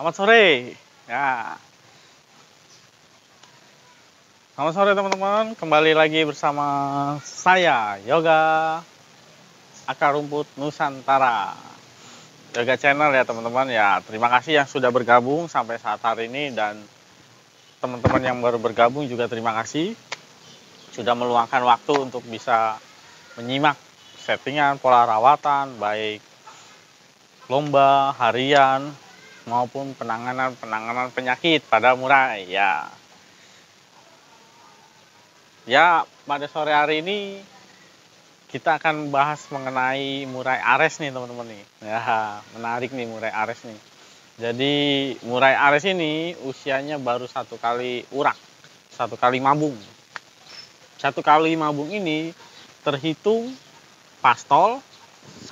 Selamat sore. Ya. Selamat sore teman-teman. Kembali lagi bersama saya Yoga Akar Rumput Nusantara. Yoga Channel ya teman-teman ya. Terima kasih yang sudah bergabung sampai saat hari ini, dan teman-teman yang baru bergabung juga terima kasih sudah meluangkan waktu untuk bisa menyimak settingan pola rawatan baik lomba harian maupun penanganan penyakit pada murai ya. Ya, pada sore hari ini kita akan bahas mengenai murai Ares nih teman-teman nih. Ya, menarik nih murai Ares nih. Jadi murai Ares ini usianya baru 1 kali urak, 1 kali mabung. 1 kali mabung ini terhitung pastol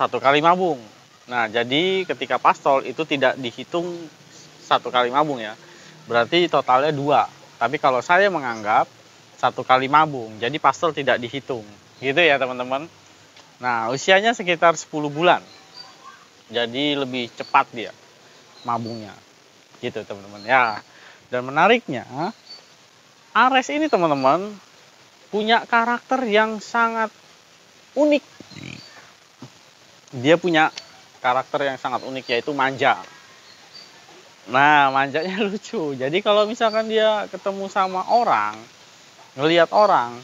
1 kali mabung. Nah, jadi ketika pastol itu tidak dihitung 1 kali mabung ya. Berarti totalnya 2. Tapi kalau saya menganggap 1 kali mabung, jadi pastol tidak dihitung. Gitu ya teman-teman. Nah, usianya sekitar 10 bulan. Jadi lebih cepat dia mabungnya. Gitu teman-teman ya. Dan menariknya, Ares ini teman-teman punya karakter yang sangat unik. Dia punya karakter yang sangat unik, yaitu manja. Nah, manjanya lucu. Jadi kalau misalkan dia ketemu sama orang, ngelihat orang,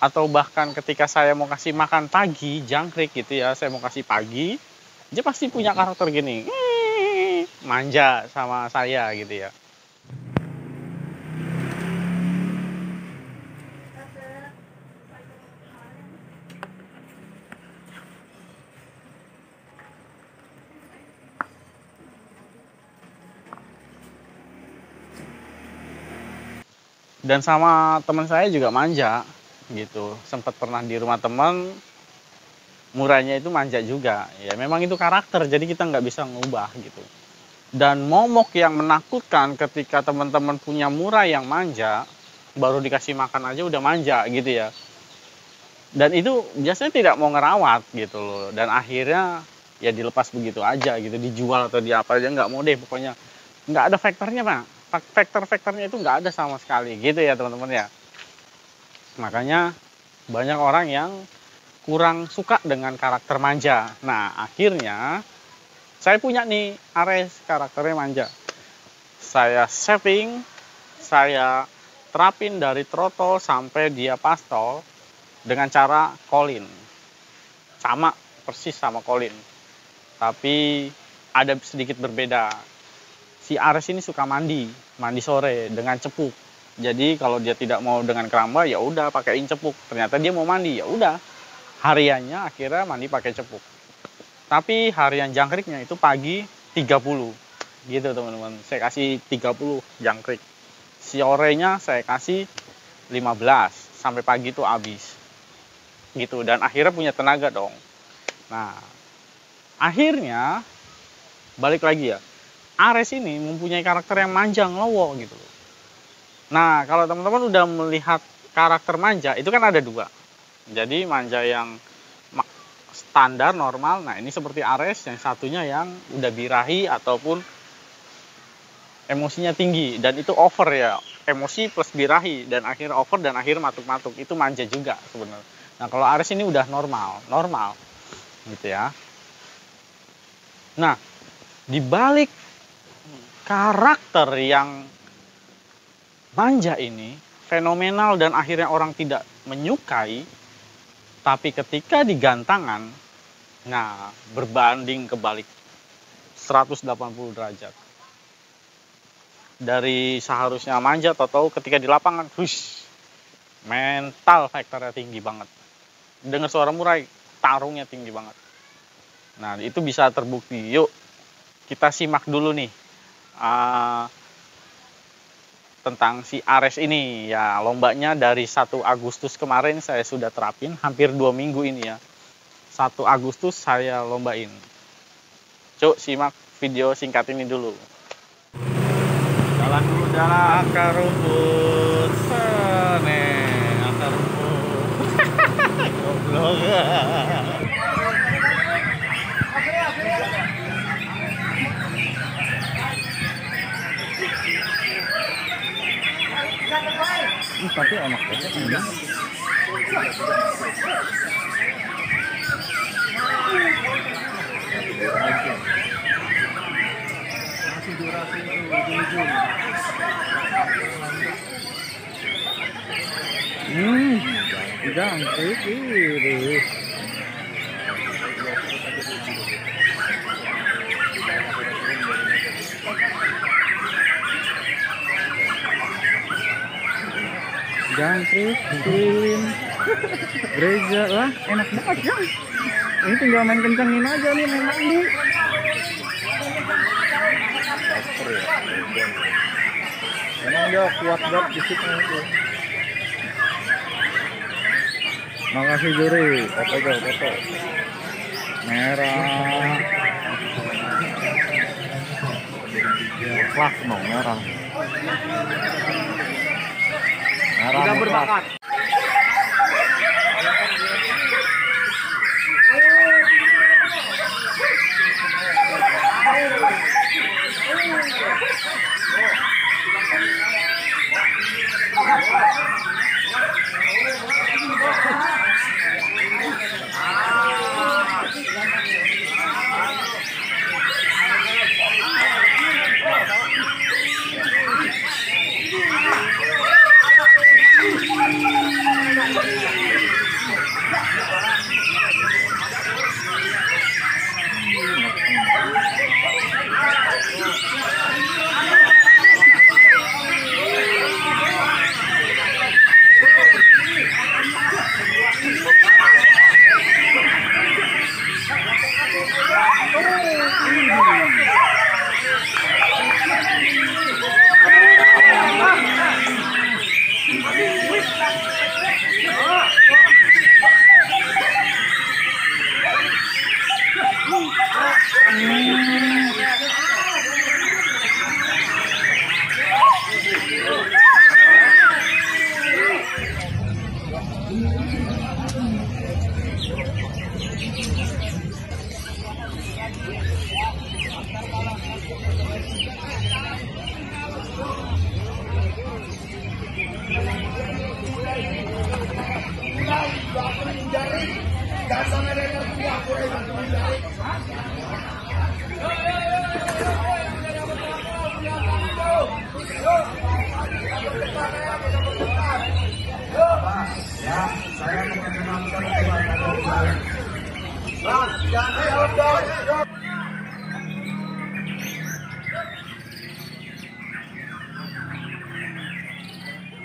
atau bahkan ketika saya mau kasih makan pagi, jangkrik gitu ya, saya mau kasih pagi, dia pasti punya karakter gini, manja sama saya gitu ya. Dan sama teman saya juga manja gitu. Sempat pernah di rumah teman, murainya itu manja juga. Ya memang itu karakter, jadi kita nggak bisa ngubah gitu. Dan momok yang menakutkan ketika teman-teman punya murai yang manja, baru dikasih makan aja udah manja gitu ya. Dan itu biasanya tidak mau ngerawat gitu loh. Dan akhirnya ya dilepas begitu aja gitu, dijual atau diapa aja, nggak mau deh pokoknya. Nggak ada faktornya Pak. Faktor-faktornya itu nggak ada sama sekali gitu ya teman-teman ya. Makanya banyak orang yang kurang suka dengan karakter manja. Nah, akhirnya saya punya nih Ares karakternya manja. Saya saving, saya terapin dari trotol sampai dia pastol dengan cara Colin. Sama persis sama Colin. Tapi ada sedikit berbeda. Si Ares ini suka mandi sore dengan cepuk. Jadi kalau dia tidak mau dengan keramba, ya udah pakaiin cepuk. Ternyata dia mau mandi, ya udah. Hariannya akhirnya mandi pakai cepuk. Tapi harian jangkriknya itu pagi 30. Gitu teman-teman. Saya kasih 30 jangkrik. Sorenya saya kasih 15 sampai pagi itu habis. Gitu, dan akhirnya punya tenaga dong. Nah, akhirnya balik lagi ya. Ares ini mempunyai karakter yang manja, ngelowo gitu. Nah, kalau teman-teman udah melihat karakter manja, itu kan ada 2. Jadi manja yang standar, normal. Nah, ini seperti Ares, yang satunya yang udah birahi ataupun emosinya tinggi. Dan itu over ya, emosi plus birahi. Dan akhir over dan akhir matuk-matuk. Itu manja juga sebenarnya. Nah, kalau Ares ini udah normal gitu ya. Nah, dibalik karakter yang manja ini fenomenal dan akhirnya orang tidak menyukai, tapi ketika digantangan, nah berbanding kebalik 180 derajat. Dari seharusnya manja, tahu ketika di lapangan, mental faktornya tinggi banget. Dengar suara murai, tarungnya tinggi banget. Nah, itu bisa terbukti. Yuk kita simak dulu nih tentang si Ares ini ya. Lombanya dari 1 Agustus kemarin saya sudah terapin, hampir 2 minggu ini ya. 1 Agustus saya lombain. Cuk, simak video singkat ini dulu. Jalan dulu, jalan akar rumput. Akar rumput. Goblok. tapi enak banget ini. Masih durasi itu ujung-ujung. Jangkrik ini. Jangkrik, lilin, gereja lah, enak banget ya. Ini tinggal main kencangin aja nih, main mandi. Emang dia kuat banget di situ. Makasih juri, foto. Merah. Kelas mau merah. Sudah berbakat.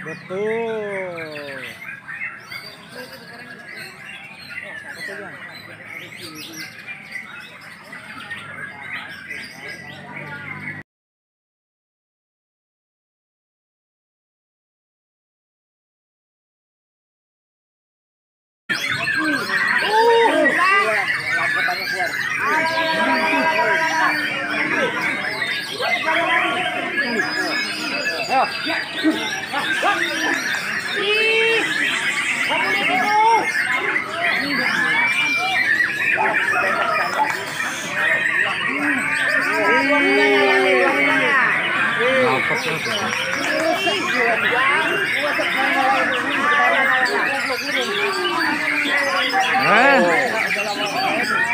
Betul.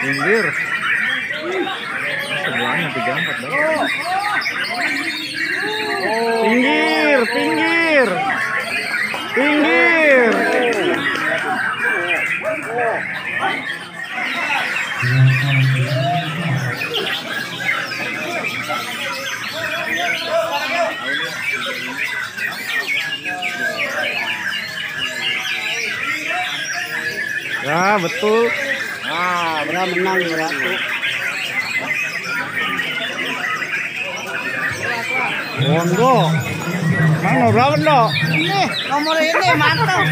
Pinggir. Sebelahnya 34 dong. Pinggir. Ya betul. Ah, benar menang berarti. Mondo. Mana berapa dok? Ini nomor ini mantap.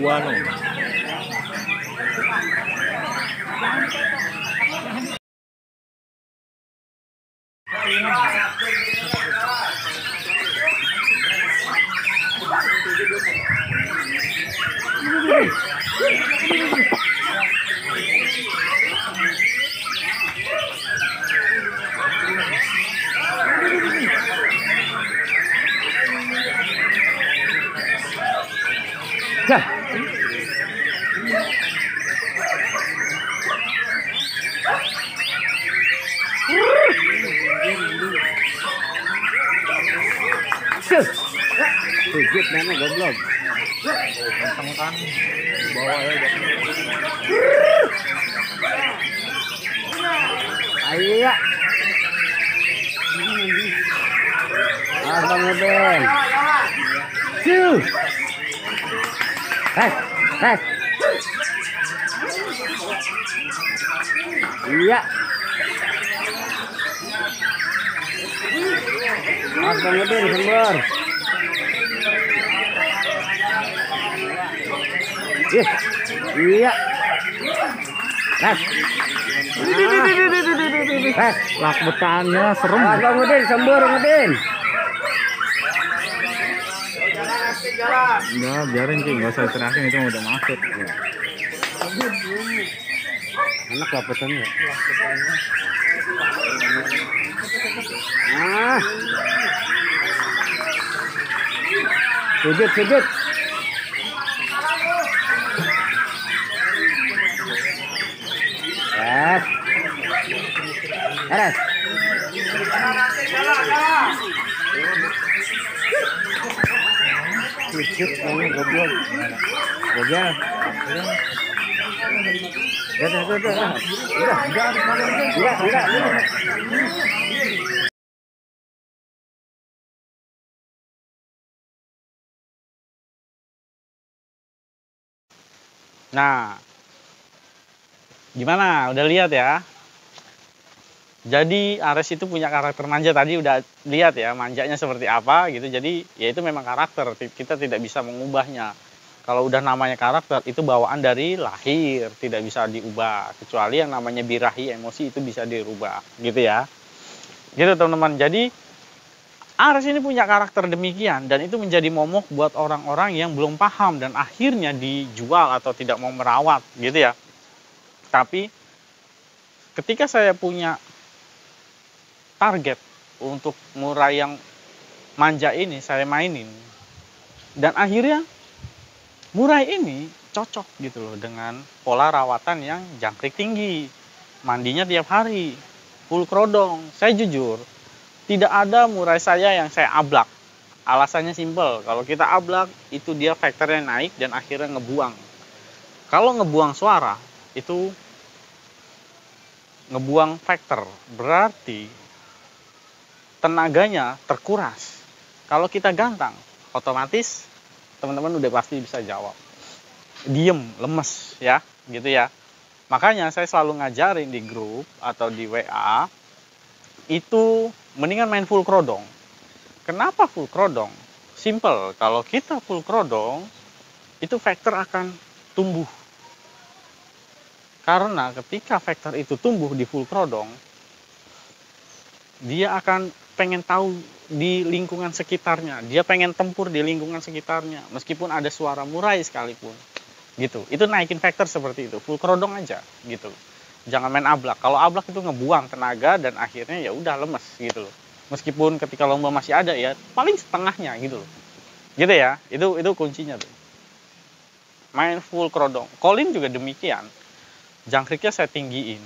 dua no. Sujud mana goblok. Kenceng kan. Bawa ya. Ayo ya. Abang ngeben. Ciu. Hes. Iya. Abang ngeben sembur. Iya. Hes. Lak betannya serem. Abang ngeden sembur ngeden. Enggak, biarin Ki, enggak usah teriakin, itu udah masuk. Enak lapetannya. Ah. Sujud. Beres. Sujud kamu goblok. Goblok. Udah. Nah, gimana? Udah lihat ya? Jadi Ares itu punya karakter manja, tadi udah lihat ya manjanya seperti apa gitu. Jadi ya itu memang karakter, kita tidak bisa mengubahnya. Kalau udah namanya karakter itu bawaan dari lahir, tidak bisa diubah. Kecuali yang namanya birahi emosi itu bisa dirubah gitu ya. Gitu teman-teman. Jadi Ares ini punya karakter demikian dan itu menjadi momok buat orang-orang yang belum paham dan akhirnya dijual atau tidak mau merawat gitu ya. Tapi ketika saya punya target untuk murai yang manja ini saya mainin dan akhirnya murai ini cocok gitu loh dengan pola rawatan yang jangkrik tinggi, mandinya tiap hari, full krodong. Saya jujur tidak ada murai saya yang saya ablak. Alasannya simpel, kalau kita ablak itu dia faktornya naik dan akhirnya ngebuang. Kalau ngebuang suara itu ngebuang faktor, berarti tenaganya terkuras. Kalau kita gantang, otomatis teman-teman udah pasti bisa jawab. Diem, lemes ya, gitu ya. Makanya saya selalu ngajarin di grup atau di WA, itu mendingan main full krodong. Kenapa full krodong? Simple, kalau kita full krodong, itu faktor akan tumbuh. Karena ketika faktor itu tumbuh di full krodong, dia akan pengen tahu di lingkungan sekitarnya, dia pengen tempur di lingkungan sekitarnya, meskipun ada suara murai sekalipun, gitu. Itu naikin faktor seperti itu, full krodong aja, gitu. Jangan main ablak. Kalau ablak itu ngebuang tenaga dan akhirnya ya udah lemes, gitu loh. Meskipun ketika lomba masih ada ya, paling setengahnya, gitu loh. Gitu ya, itu kuncinya tuh. Main full krodong. Colin juga demikian. Jangkriknya saya tinggiin,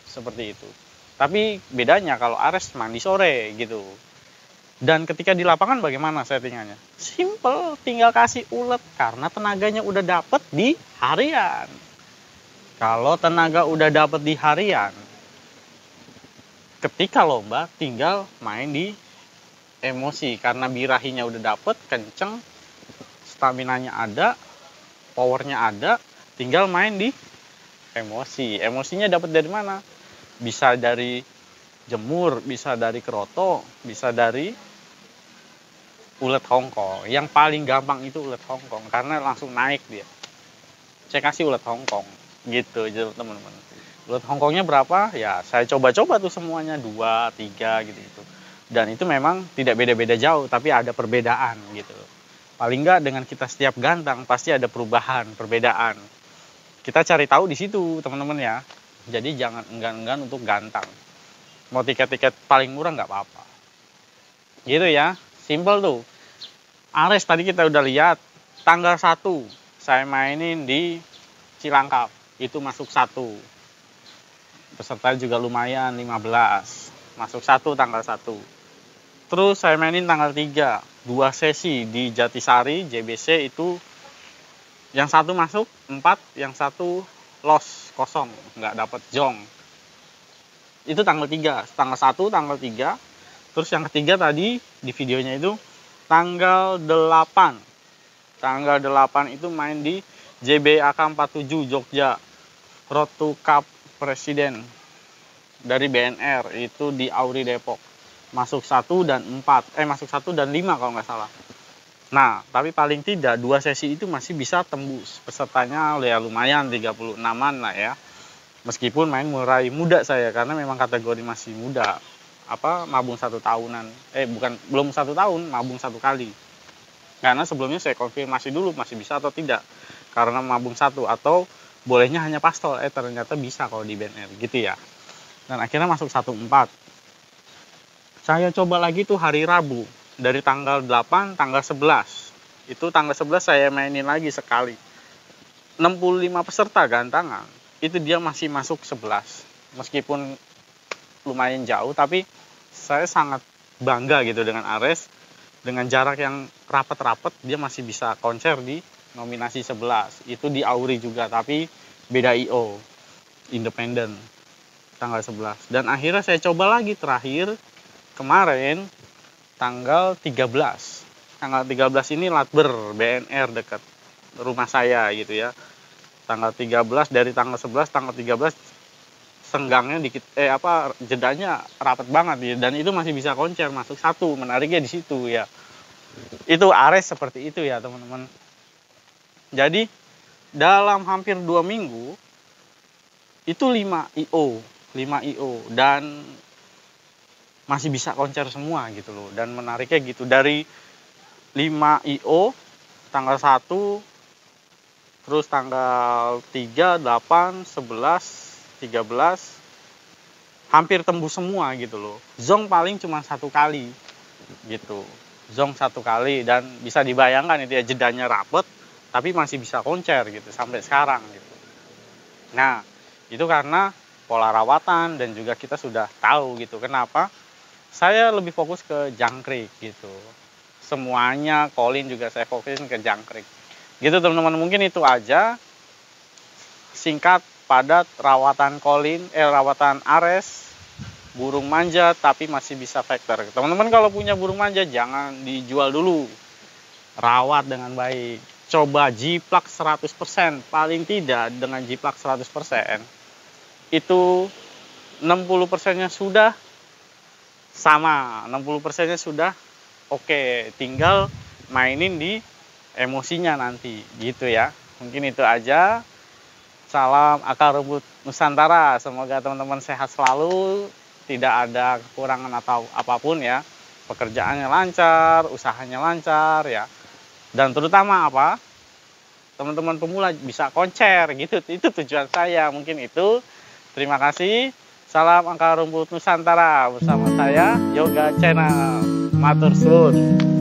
seperti itu. Tapi bedanya kalau Ares mandi sore gitu. Dan ketika di lapangan bagaimana settingannya? Simple, tinggal kasih ulet karena tenaganya udah dapet di harian. Kalau tenaga udah dapet di harian, ketika lomba tinggal main di emosi karena birahinya udah dapet, kenceng, staminanya ada, powernya ada, tinggal main di emosi. Emosinya dapat dari mana? Bisa dari jemur, bisa dari keroto, bisa dari ulet Hongkong. Yang paling gampang itu ulet Hongkong karena langsung naik dia. saya kasih ulet Hongkong gitu teman-teman. Ulet Hongkongnya berapa ya, saya coba-coba tuh semuanya 2, 3 gitu. Dan itu memang tidak beda-beda jauh, tapi ada perbedaan gitu. Paling nggak dengan kita setiap gantang pasti ada perubahan, perbedaan. Kita cari tahu di situ teman-teman ya. Jadi jangan enggan-enggan untuk gantang. Mau tiket-tiket paling murah nggak apa-apa. Gitu ya, simple tuh. Ares tadi kita udah lihat, tanggal 1 saya mainin di Cilangkap, itu masuk 1. Peserta juga lumayan, 15. Masuk 1 tanggal 1. Terus saya mainin tanggal 3, 2 sesi di Jatisari, JBC itu yang 1 masuk 4, yang 1 loss, kosong, nggak dapet jong. Itu tanggal 3, tanggal 1, tanggal 3. Terus yang ketiga tadi di videonya itu tanggal 8. Tanggal 8 itu main di JBAK 47 Jogja. Road to Cup Presiden dari BNR itu di Auri Depok. Masuk 1 dan 4. Masuk 1 dan 5 kalau nggak salah. Nah, tapi paling tidak 2 sesi itu masih bisa tembus. Pesertanya ya lumayan 36-an lah ya. Meskipun main mulai muda saya karena memang kategori masih muda. Mabung 1 tahunan. Belum 1 tahun, mabung 1 kali. Karena sebelumnya saya konfirmasi dulu masih bisa atau tidak. Karena mabung 1 atau bolehnya hanya pastol. Ternyata bisa kalau di BNR gitu ya. Dan akhirnya masuk 1-4. Saya coba lagi tuh hari Rabu. Dari tanggal 8, tanggal 11. Itu tanggal 11 saya mainin lagi sekali. 65 peserta gantangan. Itu dia masih masuk 11. Meskipun lumayan jauh, tapi saya sangat bangga gitu dengan Ares. Dengan jarak yang rapat-rapat, dia masih bisa konser di nominasi 11. Itu di Auri juga, tapi beda IO. Independen. Tanggal 11. Dan akhirnya saya coba lagi terakhir. Kemarin tanggal 13. Tanggal 13 ini Latber BNR dekat rumah saya gitu ya. Tanggal 13 dari tanggal 11 tanggal 13 senggangnya dikit jedanya rapat banget ya, dan itu masih bisa konser masuk 1. Menariknya di situ ya. Itu Ares seperti itu ya, teman-teman. Jadi dalam hampir 2 minggu itu 5 IO dan masih bisa konser semua gitu loh. Dan menariknya gitu, dari 5 IO tanggal 1, terus tanggal 3, 8, 11, 13 hampir tembus semua gitu loh. Zong paling cuma 1 kali gitu. Zong 1 kali, dan bisa dibayangkan itu ya, jedanya rapet tapi masih bisa konser gitu sampai sekarang gitu. Nah, itu karena pola rawatan dan juga kita sudah tahu gitu kenapa saya lebih fokus ke jangkrik gitu. Semuanya Colin juga saya fokusin ke jangkrik. Gitu teman-teman, mungkin itu aja singkat padat rawatan rawatan Ares burung manja tapi masih bisa vector. Teman-teman kalau punya burung manja jangan dijual dulu. Rawat dengan baik. Coba jiplak 100%, paling tidak dengan jiplak 100% itu 60%-nya sudah sama, 60%-nya sudah oke, tinggal mainin di emosinya nanti gitu ya. Mungkin itu aja. Salam akar rumput Nusantara, semoga teman-teman sehat selalu, tidak ada kekurangan atau apapun ya, pekerjaannya lancar, usahanya lancar ya, dan terutama teman-teman pemula bisa konser gitu, itu tujuan saya. Mungkin itu, terima kasih. Salam akar rumput Nusantara bersama saya Yoga Channel. Matur suwun.